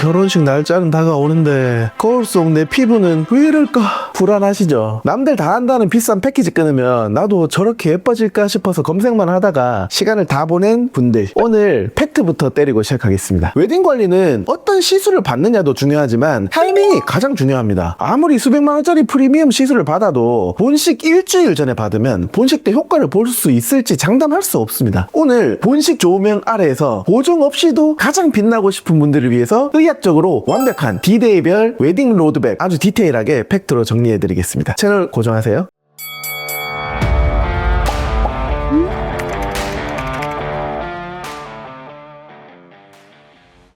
결혼식 날짜는 다가오는데 거울 속 내 피부는 왜 이럴까? 불안하시죠? 남들 다 한다는 비싼 패키지 끊으면 나도 저렇게 예뻐질까 싶어서 검색만 하다가 시간을 다 보낸 분들, 오늘 팩트부터 때리고 시작하겠습니다. 웨딩 관리는 어떤 시술을 받느냐도 중요하지만 타이밍이 가장 중요합니다. 아무리 수백만 원짜리 프리미엄 시술을 받아도 본식 일주일 전에 받으면 본식 때 효과를 볼 수 있을지 장담할 수 없습니다. 오늘 본식 조명 아래에서 보정 없이도 가장 빛나고 싶은 분들을 위해서 의학적으로 완벽한 D-Day별 웨딩 로드맵 아주 디테일하게 팩트로 정리해드리겠습니다. 채널 고정하세요.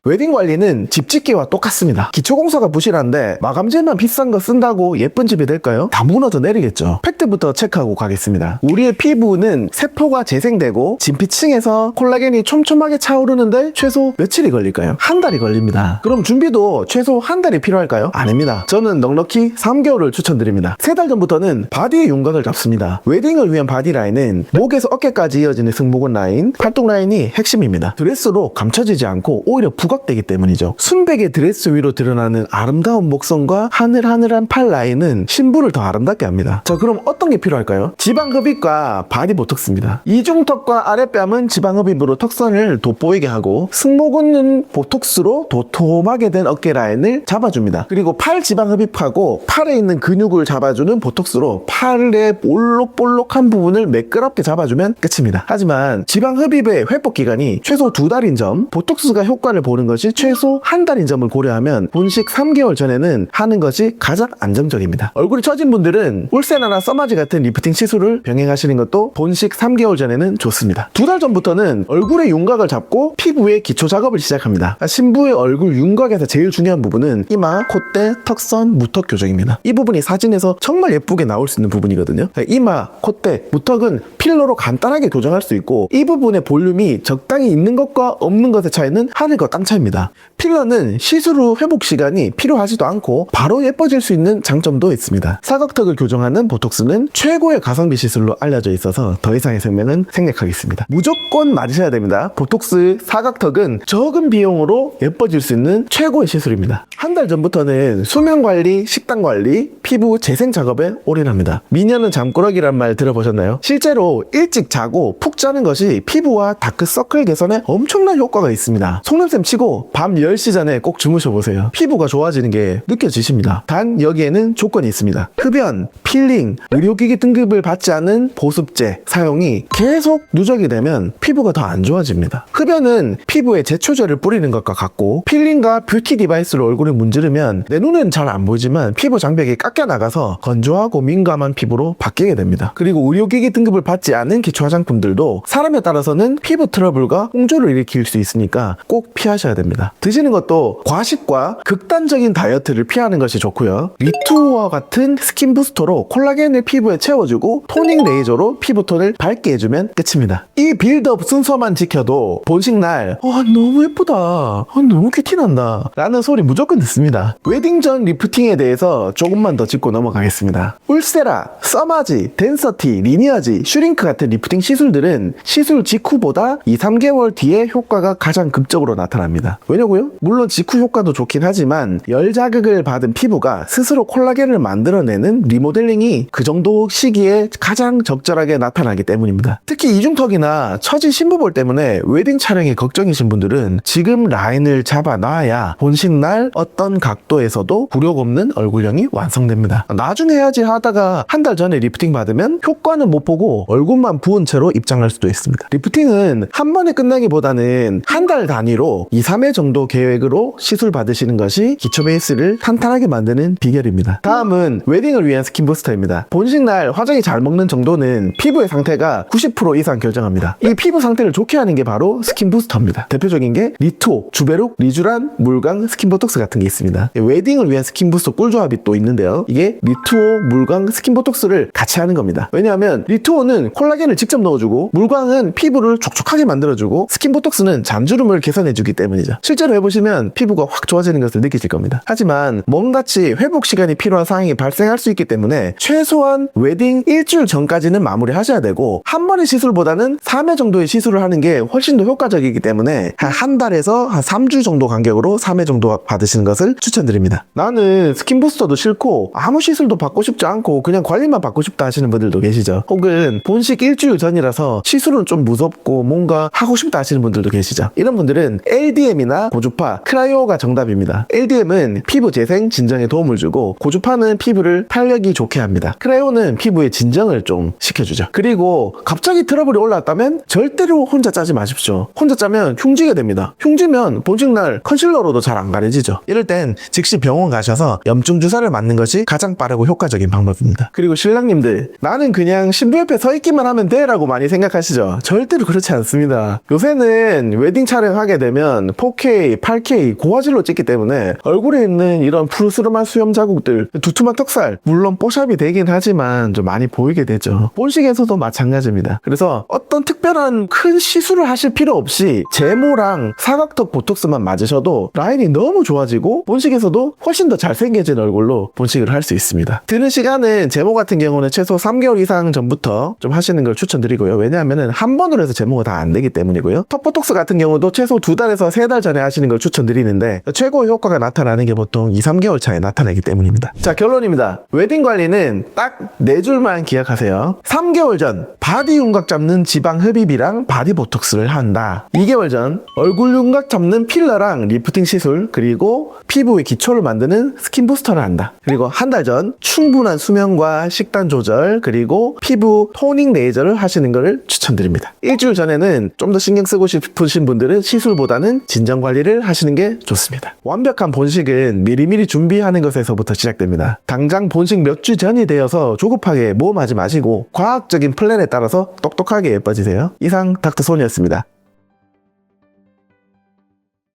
웨딩 관리는 집 짓기와 똑같습니다. 기초공사가 부실한데 마감재만 비싼 거 쓴다고 예쁜 집이 될까요? 다 무너져 내리겠죠. 팩트부터 체크하고 가겠습니다. 우리의 피부는 세포가 재생되고 진피층에서 콜라겐이 촘촘하게 차오르는데 최소 며칠이 걸릴까요? 한 달이 걸립니다. 그럼 준비도 최소 한 달이 필요할까요? 아닙니다. 저는 넉넉히 3개월을 추천드립니다. 3달 전부터는 바디의 윤곽을 잡습니다. 웨딩을 위한 바디 라인은 목에서 어깨까지 이어지는 승모근 라인, 팔뚝 라인이 핵심입니다. 드레스로 감춰지지 않고 오히려 부각되기 때문이죠. 순백의 드레스 위로 드러나는 아름다운 목선과 하늘하늘한 팔 라인은 신부를 더 아름답게 합니다. 자, 그럼 어떤 게 필요할까요? 지방흡입과 바디 보톡스입니다. 이중턱과 아랫뺨은 지방흡입으로 턱선을 돋보이게 하고 승모근은 보톡스로 도톰하게 된 어깨 라인을 잡아줍니다. 그리고 팔 지방흡입하고 팔에 있는 근육을 잡아주는 보톡스로 팔의 볼록볼록한 부분을 매끄럽게 잡아주면 끝입니다. 하지만 지방흡입의 회복 기간이 최소 2달인 점, 보톡스가 효과를 보는 것이 최소 한 달인 점을 고려하면 본식 3개월 전에는 하는 것이 가장 안정적입니다. 얼굴이 처진 분들은 울세나나 써마지 같은 리프팅 시술을 병행하시는 것도 본식 3개월 전에는 좋습니다. 2달 전부터는 얼굴의 윤곽을 잡고 피부의 기초 작업을 시작합니다. 신부의 얼굴 윤곽에서 제일 중요한 부분은 이마, 콧대, 턱선, 무턱 교정입니다. 이 부분이 사진에서 정말 예쁘게 나올 수 있는 부분이거든요. 이마, 콧대, 무턱은 필러로 간단하게 교정할 수 있고 이 부분의 볼륨이 적당히 있는 것과 없는 것의 차이는 하늘과 땅 차이입니다. 필러는 시술 후 회복 시간이 필요하지도 않고 바로 예뻐질 수 있는 장점도 있습니다. 사각턱을 교정하는 보톡스는 최고의 가성비 시술로 알려져 있어서 더 이상의 설명은 생략하겠습니다. 무조건 맞으셔야 됩니다. 보톡스 사각턱은 적은 비용으로 예뻐질 수 있는 최고의 시술입니다. 한 달 전부터는 수면 관리, 식단 관리, 피부 재생 작업에 올인합니다. 미녀는 잠꾸러기란 말 들어보셨나요? 실제로 일찍 자고 푹 자는 것이 피부와 다크서클 개선에 엄청난 효과가 있습니다. 속냄샘 치고 밤 10시 전에 꼭 주무셔보세요. 피부가 좋아지는 게 느껴지십니다. 단 여기에는 조건이 있습니다. 흡연, 필링, 의료기기 등급을 받지 않은 보습제 사용이 계속 누적이 되면 피부가 더 안 좋아집니다. 흡연은 피부에 제초제를 뿌리는 것과 같고 필링과 뷰티 디바이스로 얼굴을 문지르면 내 눈은 잘 안 보이지만 피부 장벽이 깎여나가서 건조하고 민감한 피부로 바뀌게 됩니다. 그리고 의료기기 등급을 받지 않은 기초 화장품들도 사람에 따라서는 피부 트러블과 홍조를 일으킬 수 있으니까 꼭 피하셔야 됩니다. 드시는 것도 과식과 극단적인 다이어트를 피하는 것이 좋고요. 리투어와 같은 스킨 부스터로 콜라겐을 피부에 채워주고 토닝 레이저로 피부톤을 밝게 해주면 끝입니다. 이 빌드업 순서만 지켜도 본식 날 너무 예쁘다, 너무 큐티난다 라는 소리 무조건 듣습니다. 웨딩 전 리프팅에 대해서 조금만 더 짚고 넘어가겠습니다. 울세라, 써마지, 덴서티, 리니어지, 슈링크 같은 리프팅 시술들은 시술 직후보다 2-3개월 뒤에 효과가 가장 극적으로 나타납니다. 왜냐고요? 물론 직후 효과도 좋긴 하지만 열 자극을 받은 피부가 스스로 콜라겐을 만들어내는 리모델링이 그 정도 시기에 가장 적절하게 나타나기 때문입니다. 특히 이중턱이나 처진 신부볼 때문에 웨딩 촬영이 걱정이신 분들은 지금 라인을 잡아놔야 본식 날 어떤 각도에서도 굴욕 없는 얼굴형이 완성됩니다. 나중에 해야지 하다가 한 달 전에 리프팅 받으면 효과는 못 보고 얼굴만 부은 채로 입장할 수도 있습니다. 리프팅은 한 번에 끝나기보다는 한 달 단위로 2-3회 정도 계획으로 시술 받으시는 것이 기초 베이스를 탄탄하게 만드는 비결입니다. 다음은 웨딩을 위한 스킨 부스터입니다. 본식 날 화장이 잘 먹는 정도는 피부의 상태가 90% 이상 결정합니다. 이 피부 상태를 좋게 하는 게 바로 스킨 부스터입니다. 대표적인 게 리투오, 주베룩, 리쥬란, 물광, 스킨 보톡스 같은 게 있습니다. 웨딩을 위한 스킨 부스터 꿀조합이 또 있는데요. 이게 리투오, 물광, 스킨 보톡스를 같이 하는 겁니다. 왜냐하면 리투오는 콜라겐을 직접 넣어주고 물광은 피부를 촉촉하게 만들어주고 스킨 보톡스는 잔주름을 개선해주기 때문에 때문이죠. 실제로 해보시면 피부가 확 좋아지는 것을 느끼실 겁니다. 하지만 몸같이 회복 시간이 필요한 상황이 발생할 수 있기 때문에 최소한 웨딩 일주일 전까지는 마무리하셔야 되고, 한 번의 시술보다는 3회 정도의 시술을 하는 게 훨씬 더 효과적이기 때문에 한 달에서 한 3주 정도 간격으로 3회 정도 받으시는 것을 추천드립니다. 나는 스킨 부스터도 싫고 아무 시술도 받고 싶지 않고 그냥 관리만 받고 싶다 하시는 분들도 계시죠. 혹은 본식 일주일 전이라서 시술은 좀 무섭고 뭔가 하고 싶다 하시는 분들도 계시죠. 이런 분들은 LDM이나 고주파, 크라이오가 정답입니다. LDM은 피부 재생, 진정에 도움을 주고, 고주파는 피부를 탄력이 좋게 합니다. 크라이오는 피부의 진정을 좀 시켜주죠. 그리고 갑자기 트러블이 올라왔다면 절대로 혼자 짜지 마십시오. 혼자 짜면 흉지게 됩니다. 흉지면 본식날 컨실러로도 잘 안 가려지죠. 이럴 땐 즉시 병원 가셔서 염증 주사를 맞는 것이 가장 빠르고 효과적인 방법입니다. 그리고 신랑님들, 나는 그냥 신부 옆에 서 있기만 하면 돼 라고 많이 생각하시죠? 절대로 그렇지 않습니다. 요새는 웨딩 촬영하게 되면 4K, 8K 고화질로 찍기 때문에 얼굴에 있는 이런 푸르스름한 수염 자국들, 두툼한 턱살, 물론 뽀샵이 되긴 하지만 좀 많이 보이게 되죠. 본식에서도 마찬가지입니다. 그래서 어떤 특별한 큰 시술을 하실 필요 없이 제모랑 사각턱 보톡스만 맞으셔도 라인이 너무 좋아지고 본식에서도 훨씬 더 잘생겨진 얼굴로 본식을 할 수 있습니다. 드는 시간은 제모 같은 경우는 최소 3개월 이상 전부터 좀 하시는 걸 추천드리고요. 왜냐하면 한 번으로 해서 제모가 다 안 되기 때문이고요. 턱 보톡스 같은 경우도 최소 2달에서 3달 전에 하시는 걸 추천드리는데, 최고의 효과가 나타나는 게 보통 2-3개월 차에 나타나기 때문입니다. 자, 결론입니다. 웨딩 관리는 딱 4줄만 기억하세요. 3개월 전 바디 윤곽 잡는 지방 흡입이랑 바디 보톡스를 한다. 2개월 전 얼굴 윤곽 잡는 필러랑 리프팅 시술, 그리고 피부의 기초를 만드는 스킨 부스터를 한다. 그리고 한 달 전 충분한 수면과 식단 조절, 그리고 피부 토닝 레이저를 하시는 것을 추천드립니다. 일주일 전에는 좀 더 신경 쓰고 싶으신 분들은 시술보다는 진정 관리를 하시는 게 좋습니다. 완벽한 본식은 미리미리 준비하는 것에서부터 시작됩니다. 당장 본식 몇 주 전이 되어서 조급하게 모험하지 마시고 과학적인 플랜에 따라서 똑똑하게 예뻐지세요. 이상 닥터손이었습니다.